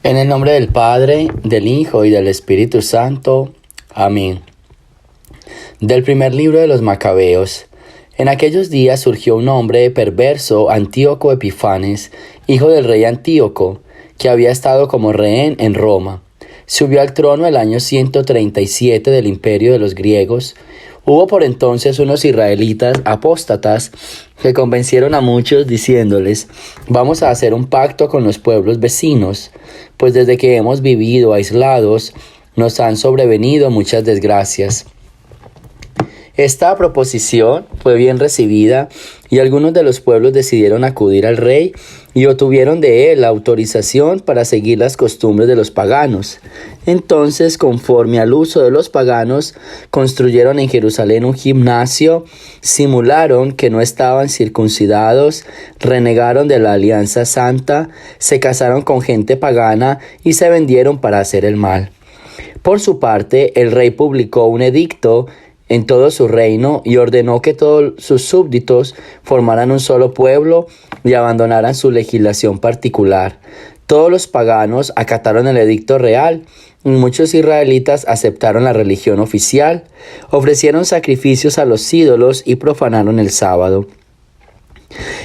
En el nombre del Padre, del Hijo y del Espíritu Santo. Amén. Del primer libro de los Macabeos. En aquellos días surgió un hombre perverso, Antíoco Epifanes, hijo del rey Antíoco, que había estado como rehén en Roma. Subió al trono el año 137 del imperio de los griegos. Hubo por entonces unos israelitas apóstatas que convencieron a muchos diciéndoles: vamos a hacer un pacto con los pueblos vecinos, pues desde que hemos vivido aislados nos han sobrevenido muchas desgracias. Esta proposición fue bien recibida y algunos de los pueblos decidieron acudir al rey y obtuvieron de él la autorización para seguir las costumbres de los paganos. Entonces, conforme al uso de los paganos, construyeron en Jerusalén un gimnasio, simularon que no estaban circuncidados, renegaron de la alianza santa, se casaron con gente pagana y se vendieron para hacer el mal. Por su parte, el rey publicó un edicto en todo su reino y ordenó que todos sus súbditos formaran un solo pueblo y abandonaran su legislación particular. Todos los paganos acataron el edicto real y muchos israelitas aceptaron la religión oficial, ofrecieron sacrificios a los ídolos y profanaron el sábado.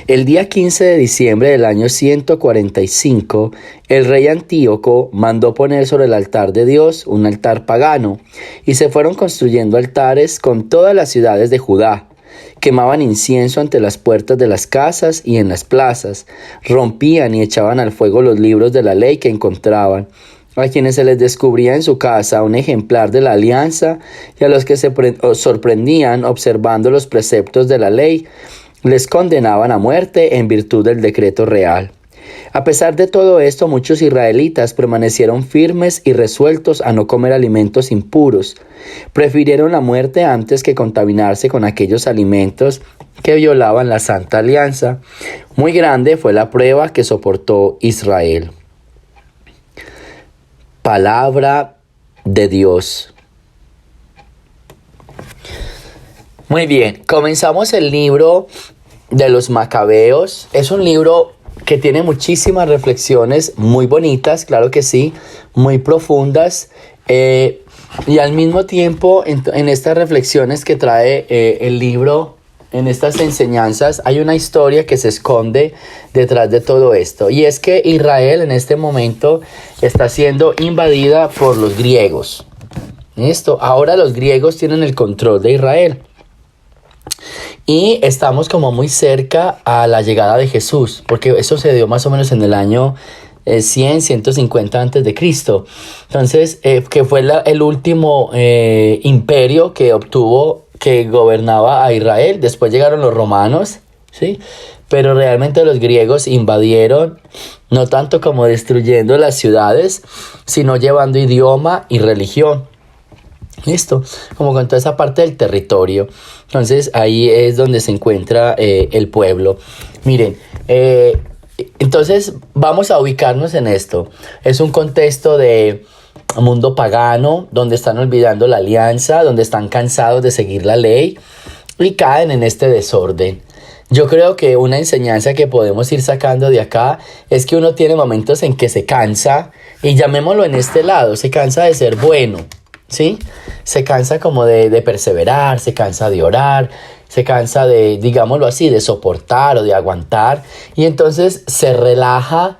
El día 15 de diciembre del año 145, el rey Antíoco mandó poner sobre el altar de Dios un altar pagano, y se fueron construyendo altares con todas las ciudades de Judá. Quemaban incienso ante las puertas de las casas y en las plazas, rompían y echaban al fuego los libros de la ley que encontraban. A quienes se les descubría en su casa un ejemplar de la alianza y a los que se sorprendían observando los preceptos de la ley, les condenaban a muerte en virtud del decreto real. A pesar de todo esto, muchos israelitas permanecieron firmes y resueltos a no comer alimentos impuros. Prefirieron la muerte antes que contaminarse con aquellos alimentos que violaban la Santa Alianza. Muy grande fue la prueba que soportó Israel. Palabra de Dios. Muy bien, comenzamos el libro de los Macabeos. Es un libro que tiene muchísimas reflexiones muy bonitas, claro que sí, muy profundas, y al mismo tiempo en estas reflexiones que trae el libro, en estas enseñanzas, hay una historia que se esconde detrás de todo esto, y es que Israel en este momento está siendo invadida por los griegos. Ahora los griegos tienen el control de Israel. Y estamos como muy cerca a la llegada de Jesús, porque eso se dio más o menos en el año 150 antes de Cristo. Entonces, que fue el último imperio que gobernaba a Israel. Después llegaron los romanos, ¿sí? Pero realmente los griegos invadieron, no tanto como destruyendo las ciudades, sino llevando idioma y religión. Listo, como con toda esa parte del territorio. Entonces ahí es donde se encuentra el pueblo. Miren, entonces vamos a ubicarnos en esto. Es un contexto de mundo pagano, donde están olvidando la alianza, donde están cansados de seguir la ley y caen en este desorden. Yo creo que una enseñanza que podemos ir sacando de acá es que uno tiene momentos en que se cansa, y llamémoslo en este lado, se cansa de ser bueno, ¿sí? Se cansa como de perseverar, se cansa de orar, se cansa de, digámoslo así, de soportar o de aguantar, y entonces se relaja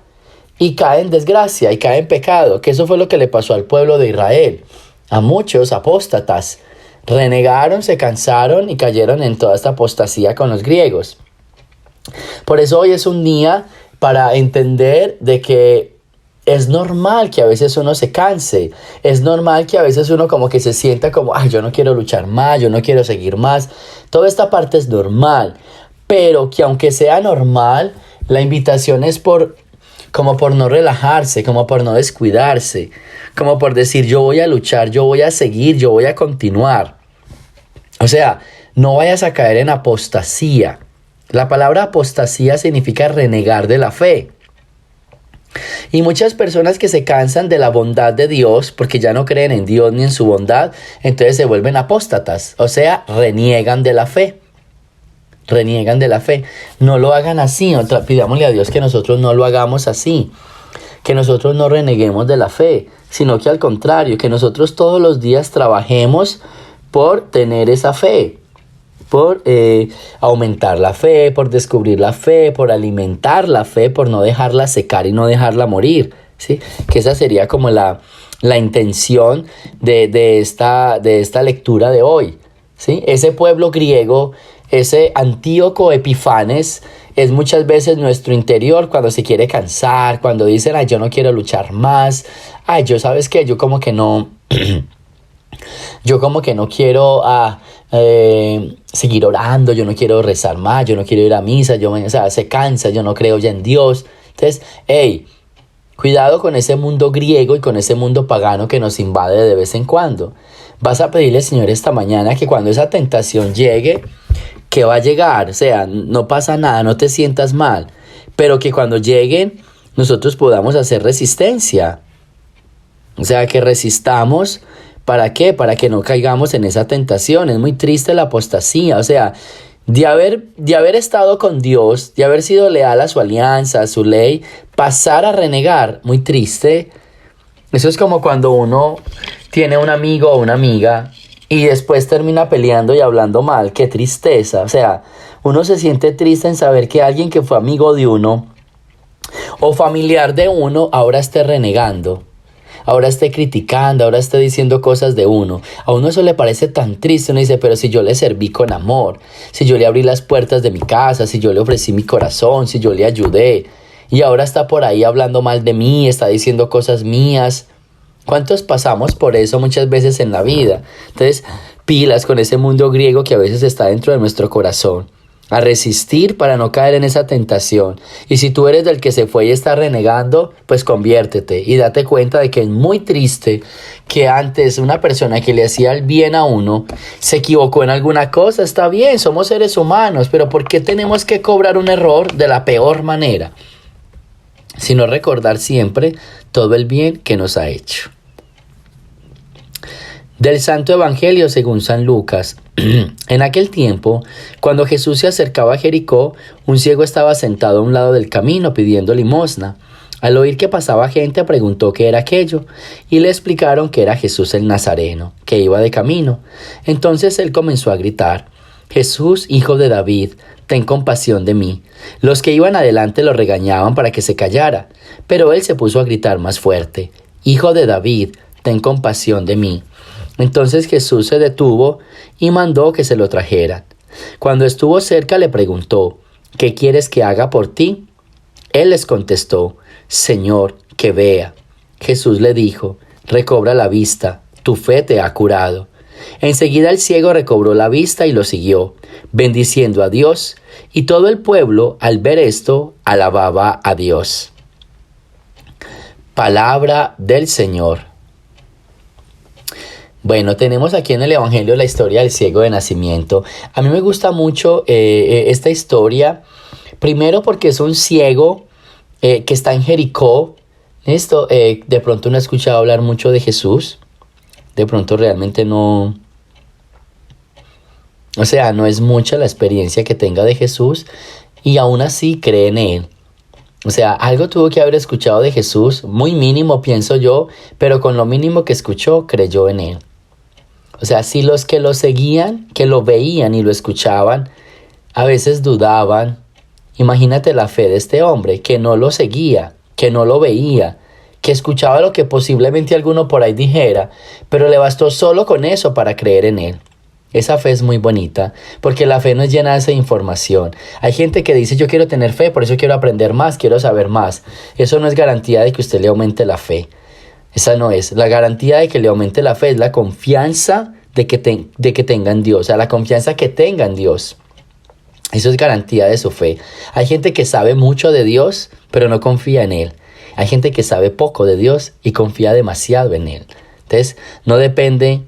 y cae en desgracia y cae en pecado, que eso fue lo que le pasó al pueblo de Israel. A muchos apóstatas renegaron, se cansaron y cayeron en toda esta apostasía con los griegos. Por eso hoy es un día para entender de que es normal que a veces uno se canse, es normal que a veces uno como que se sienta como, yo no quiero luchar más, yo no quiero seguir más. Toda esta parte es normal, pero que aunque sea normal, la invitación es como por no relajarse, como por no descuidarse, como por decir, yo voy a luchar, yo voy a seguir, yo voy a continuar. O sea, no vayas a caer en apostasía. La palabra apostasía significa renegar de la fe. Y muchas personas que se cansan de la bondad de Dios porque ya no creen en Dios ni en su bondad, entonces se vuelven apóstatas, o sea, reniegan de la fe. Reniegan de la fe. No lo hagan así, pidámosle a Dios que nosotros no lo hagamos así. que nosotros no reneguemos de la fe, sino que al contrario, que nosotros todos los días trabajemos por tener esa fe, por aumentar la fe, por descubrir la fe, por alimentar la fe, por no dejarla secar y no dejarla morir, ¿sí? Que esa sería como la intención de esta lectura de hoy, ¿sí? Ese pueblo griego, ese Antíoco Epifanes, es muchas veces nuestro interior cuando se quiere cansar, cuando dicen, ay, yo no quiero luchar más, ay, yo, ¿sabes qué? Yo como que no... Yo como que no quiero seguir orando, yo no quiero rezar más, yo no quiero ir a misa, o sea, se cansa, yo no creo ya en Dios. Entonces, hey, cuidado con ese mundo griego y con ese mundo pagano que nos invade de vez en cuando. Vas a pedirle al Señor esta mañana que cuando esa tentación llegue, que va a llegar, o sea, no pasa nada, no te sientas mal, pero que cuando lleguen nosotros podamos hacer resistencia. O sea, que resistamos. ¿Para qué? Para que no caigamos en esa tentación. Es muy triste la apostasía. O sea, de haber estado con Dios, de haber sido leal a su alianza, a su ley, pasar a renegar, muy triste. Eso es como cuando uno tiene un amigo o una amiga y después termina peleando y hablando mal. ¡Qué tristeza! O sea, uno se siente triste en saber que alguien que fue amigo de uno o familiar de uno ahora esté renegando. Ahora esté criticando, ahora esté diciendo cosas de uno. A uno eso le parece tan triste. Uno dice, pero si yo le serví con amor, si yo le abrí las puertas de mi casa, si yo le ofrecí mi corazón, si yo le ayudé, y ahora está por ahí hablando mal de mí, está diciendo cosas mías. ¿Cuántos pasamos por eso muchas veces en la vida? Entonces, pilas con ese mundo griego que a veces está dentro de nuestro corazón. A resistir para no caer en esa tentación. Y si tú eres del que se fue y está renegando, pues conviértete y date cuenta de que es muy triste que antes una persona que le hacía el bien a uno se equivocó en alguna cosa. Está bien, somos seres humanos, pero ¿por qué tenemos que cobrar un error de la peor manera? Sino recordar siempre todo el bien que nos ha hecho. Del Santo Evangelio según San Lucas. En aquel tiempo, cuando Jesús se acercaba a Jericó, un ciego estaba sentado a un lado del camino pidiendo limosna. Al oír que pasaba gente, preguntó qué era aquello, y le explicaron que era Jesús el Nazareno, que iba de camino. Entonces él comenzó a gritar, Jesús, hijo de David, ten compasión de mí. Los que iban adelante lo regañaban para que se callara, pero él se puso a gritar más fuerte, Hijo de David, ten compasión de mí. Entonces Jesús se detuvo y mandó que se lo trajeran. Cuando estuvo cerca le preguntó, ¿qué quieres que haga por ti? Él les contestó, Señor, que vea. Jesús le dijo, recobra la vista, tu fe te ha curado. Enseguida el ciego recobró la vista y lo siguió, bendiciendo a Dios, y todo el pueblo, al ver esto, alababa a Dios. Palabra del Señor. Bueno, tenemos aquí en el Evangelio la historia del ciego de nacimiento. A mí me gusta mucho esta historia, primero porque es un ciego que está en Jericó. Esto, de pronto no he escuchado hablar mucho de Jesús, de pronto realmente no, o sea, no es mucha la experiencia que tenga de Jesús y aún así cree en él. O sea, algo tuvo que haber escuchado de Jesús, muy mínimo pienso yo, pero con lo mínimo que escuchó, creyó en él. O sea, si los que lo seguían, que lo veían y lo escuchaban, a veces dudaban, imagínate la fe de este hombre, que no lo seguía, que no lo veía, que escuchaba lo que posiblemente alguno por ahí dijera, pero le bastó solo con eso para creer en él. Esa fe es muy bonita, porque la fe no es llena de información. Hay gente que dice, yo quiero tener fe, por eso quiero aprender más, quiero saber más. Eso no es garantía de que usted le aumente la fe. Esa no es. La garantía de que le aumente la fe es la confianza de que tenga en Dios, o sea, la confianza que tenga en Dios. Eso es garantía de su fe. Hay gente que sabe mucho de Dios, pero no confía en Él. Hay gente que sabe poco de Dios y confía demasiado en Él. Entonces, no depende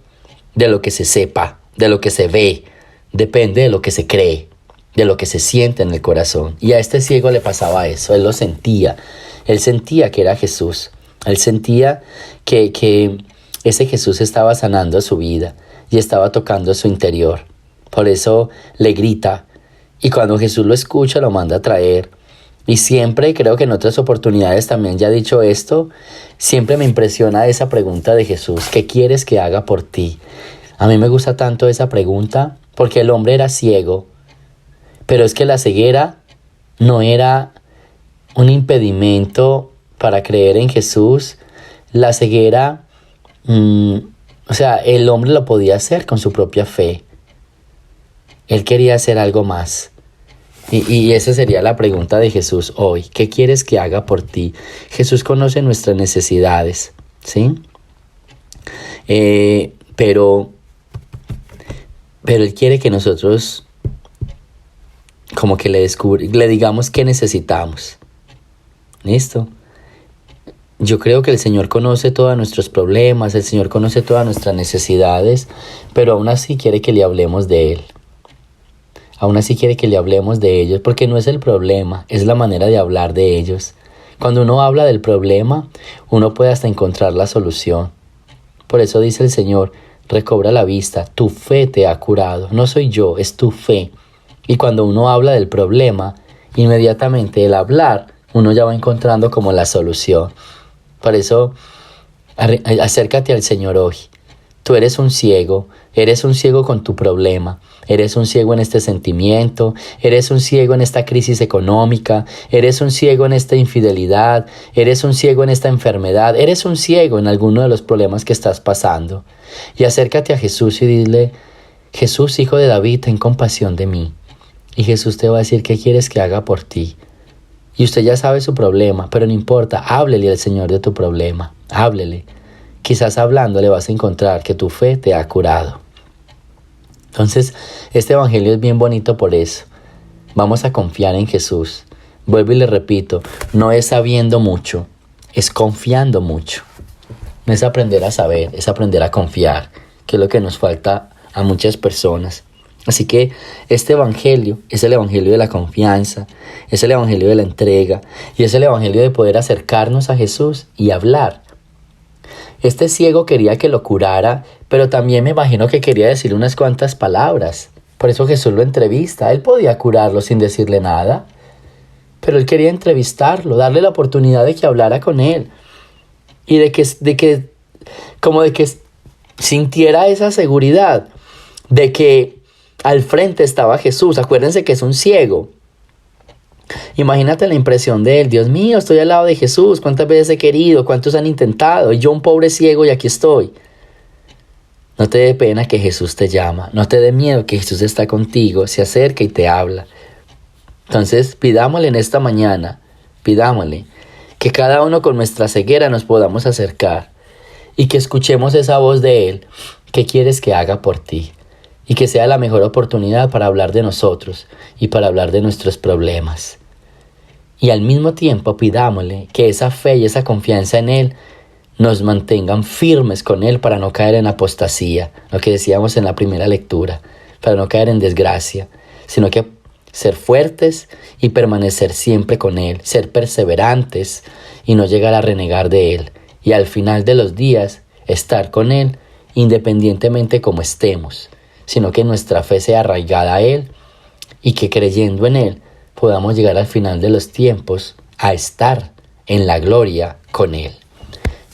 de lo que se sepa, de lo que se ve, depende de lo que se cree, de lo que se siente en el corazón. Y a este ciego le pasaba eso, él lo sentía. Él sentía que era Jesús. Él sentía que ese Jesús estaba sanando su vida y estaba tocando su interior. Por eso le grita. Y cuando Jesús lo escucha, lo manda a traer. Y siempre, creo que en otras oportunidades también ya he dicho esto, siempre me impresiona esa pregunta de Jesús: ¿qué quieres que haga por ti? A mí me gusta tanto esa pregunta porque el hombre era ciego, pero es que la ceguera no era un impedimento para creer en Jesús. La ceguera, o sea, el hombre lo podía hacer con su propia fe. Él quería hacer algo más. Y esa sería la pregunta de Jesús hoy: ¿qué quieres que haga por ti? Jesús conoce nuestras necesidades, ¿sí? Pero Él quiere que nosotros como que le digamos qué necesitamos. ¿Listo? Yo creo que el Señor conoce todos nuestros problemas, el Señor conoce todas nuestras necesidades, pero aún así quiere que le hablemos de Él. Aún así quiere que le hablemos de ellos, porque no es el problema, es la manera de hablar de ellos. Cuando uno habla del problema, uno puede hasta encontrar la solución. Por eso dice el Señor: recobra la vista, tu fe te ha curado. No soy yo, es tu fe. Y cuando uno habla del problema, inmediatamente el hablar, uno ya va encontrando como la solución. Por eso, acércate al Señor hoy. Tú eres un ciego con tu problema, eres un ciego en este sentimiento, eres un ciego en esta crisis económica, eres un ciego en esta infidelidad, eres un ciego en esta enfermedad, eres un ciego en alguno de los problemas que estás pasando. Y acércate a Jesús y dile: Jesús, Hijo de David, ten compasión de mí. Y Jesús te va a decir qué quieres que haga por ti. Y usted ya sabe su problema, pero no importa, háblele al Señor de tu problema, háblele. Quizás hablándole vas a encontrar que tu fe te ha curado. Entonces, este evangelio es bien bonito por eso. Vamos a confiar en Jesús. Vuelvo y le repito, no es sabiendo mucho, es confiando mucho. No es aprender a saber, es aprender a confiar, que es lo que nos falta a muchas personas. Así que este evangelio es el evangelio de la confianza, es el evangelio de la entrega y es el evangelio de poder acercarnos a Jesús y hablar. Este ciego quería que lo curara, pero también me imagino que quería decir unas cuantas palabras. Por eso Jesús lo entrevista. Él podía curarlo sin decirle nada, pero él quería entrevistarlo, darle la oportunidad de que hablara con él y de que sintiera esa seguridad de que al frente estaba Jesús. Acuérdense que es un ciego. Imagínate la impresión de él: Dios mío, estoy al lado de Jesús, cuántas veces he querido, cuántos han intentado, y yo un pobre ciego y aquí estoy. No te dé pena que Jesús te llama, no te dé miedo que Jesús está contigo, se acerca y te habla. Entonces pidámosle en esta mañana, pidámosle que cada uno con nuestra ceguera nos podamos acercar y que escuchemos esa voz de Él. ¿Qué quieres que haga por ti? Y que sea la mejor oportunidad para hablar de nosotros y para hablar de nuestros problemas. Y al mismo tiempo pidámosle que esa fe y esa confianza en Él nos mantengan firmes con Él para no caer en apostasía, lo que decíamos en la primera lectura, para no caer en desgracia, sino que ser fuertes y permanecer siempre con Él, ser perseverantes y no llegar a renegar de Él. Y al final de los días estar con Él independientemente como estemos, sino que nuestra fe sea arraigada a Él y que creyendo en Él podamos llegar al final de los tiempos a estar en la gloria con Él.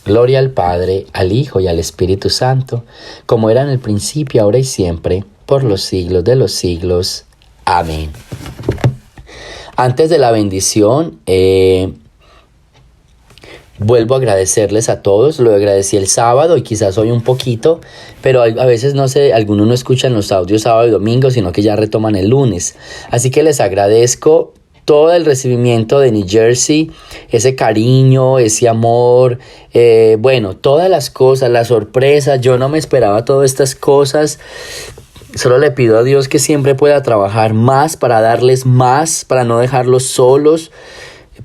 Gloria al Padre, al Hijo y al Espíritu Santo, como era en el principio, ahora y siempre, por los siglos de los siglos. Amén. Antes de la bendición, vuelvo a agradecerles a todos. Lo agradecí el sábado y quizás hoy un poquito, pero a veces no sé, algunos no escuchan los audios sábado y domingo, sino que ya retoman el lunes. Así que les agradezco todo el recibimiento de New Jersey, ese cariño, ese amor, todas las cosas, las sorpresas. Yo no me esperaba todas estas cosas. Solo le pido a Dios que siempre pueda trabajar más para darles más, para no dejarlos solos,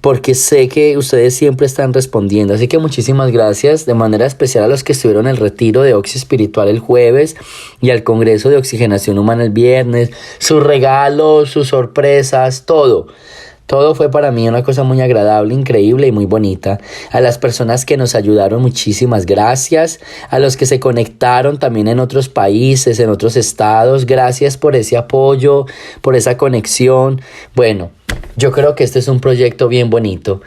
porque sé que ustedes siempre están respondiendo. Así que muchísimas gracias de manera especial a los que estuvieron en el retiro de Oxi Espiritual el jueves y al Congreso de Oxigenación Humana el viernes. Sus regalos, sus sorpresas, todo fue para mí una cosa muy agradable, increíble y muy bonita. A las personas que nos ayudaron, muchísimas gracias. A los que se conectaron también en otros países, en otros estados, gracias por ese apoyo, por esa conexión. Bueno, Yo creo que este es un proyecto bien bonito.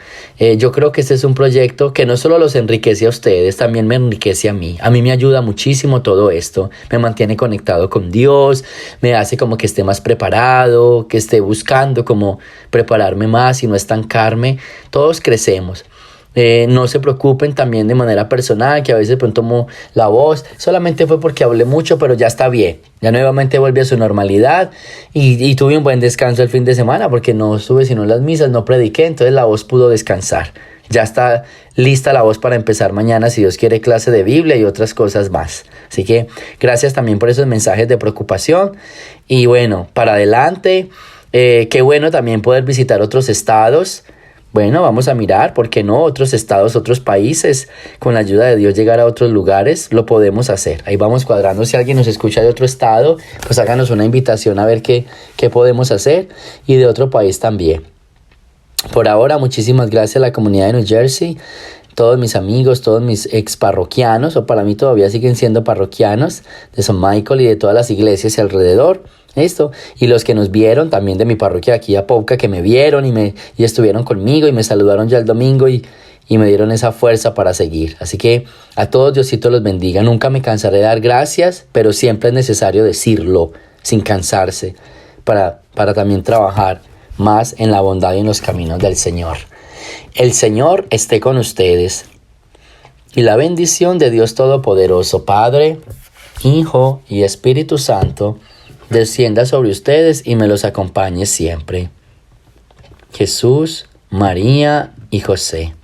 Yo creo que este es un proyecto que no solo los enriquece a ustedes, también me enriquece a mí. A mí me ayuda muchísimo todo esto. Me mantiene conectado con Dios, me hace como que esté más preparado, que esté buscando como prepararme más y no estancarme. Todos crecemos. No se preocupen también de manera personal, que a veces pues, tomo la voz. Solamente fue porque hablé mucho, pero ya está bien. Ya nuevamente vuelve a su normalidad y tuve un buen descanso el fin de semana porque no estuve sino en las misas, no prediqué, entonces la voz pudo descansar. Ya está lista la voz para empezar mañana, si Dios quiere, clase de Biblia y otras cosas más. Así que gracias también por esos mensajes de preocupación. Y bueno, para adelante, qué bueno también poder visitar otros estados. Bueno, vamos a mirar, ¿por qué no? Otros estados, otros países, con la ayuda de Dios llegar a otros lugares, lo podemos hacer. Ahí vamos cuadrando, si alguien nos escucha de otro estado, pues háganos una invitación a ver qué podemos hacer y de otro país también. Por ahora, muchísimas gracias a la comunidad de New Jersey, todos mis amigos, todos mis ex parroquianos, o para mí todavía siguen siendo parroquianos, de San Michael y de todas las iglesias alrededor. Esto, y los que nos vieron también de mi parroquia aquí a Pouca, que me vieron y estuvieron conmigo y me saludaron ya el domingo y me dieron esa fuerza para seguir. Así que a todos Diosito los bendiga. Nunca me cansaré de dar gracias, pero siempre es necesario decirlo sin cansarse para también trabajar más en la bondad y en los caminos del Señor. El Señor esté con ustedes y la bendición de Dios Todopoderoso, Padre, Hijo y Espíritu Santo, descienda sobre ustedes y me los acompañe siempre. Jesús, María y José.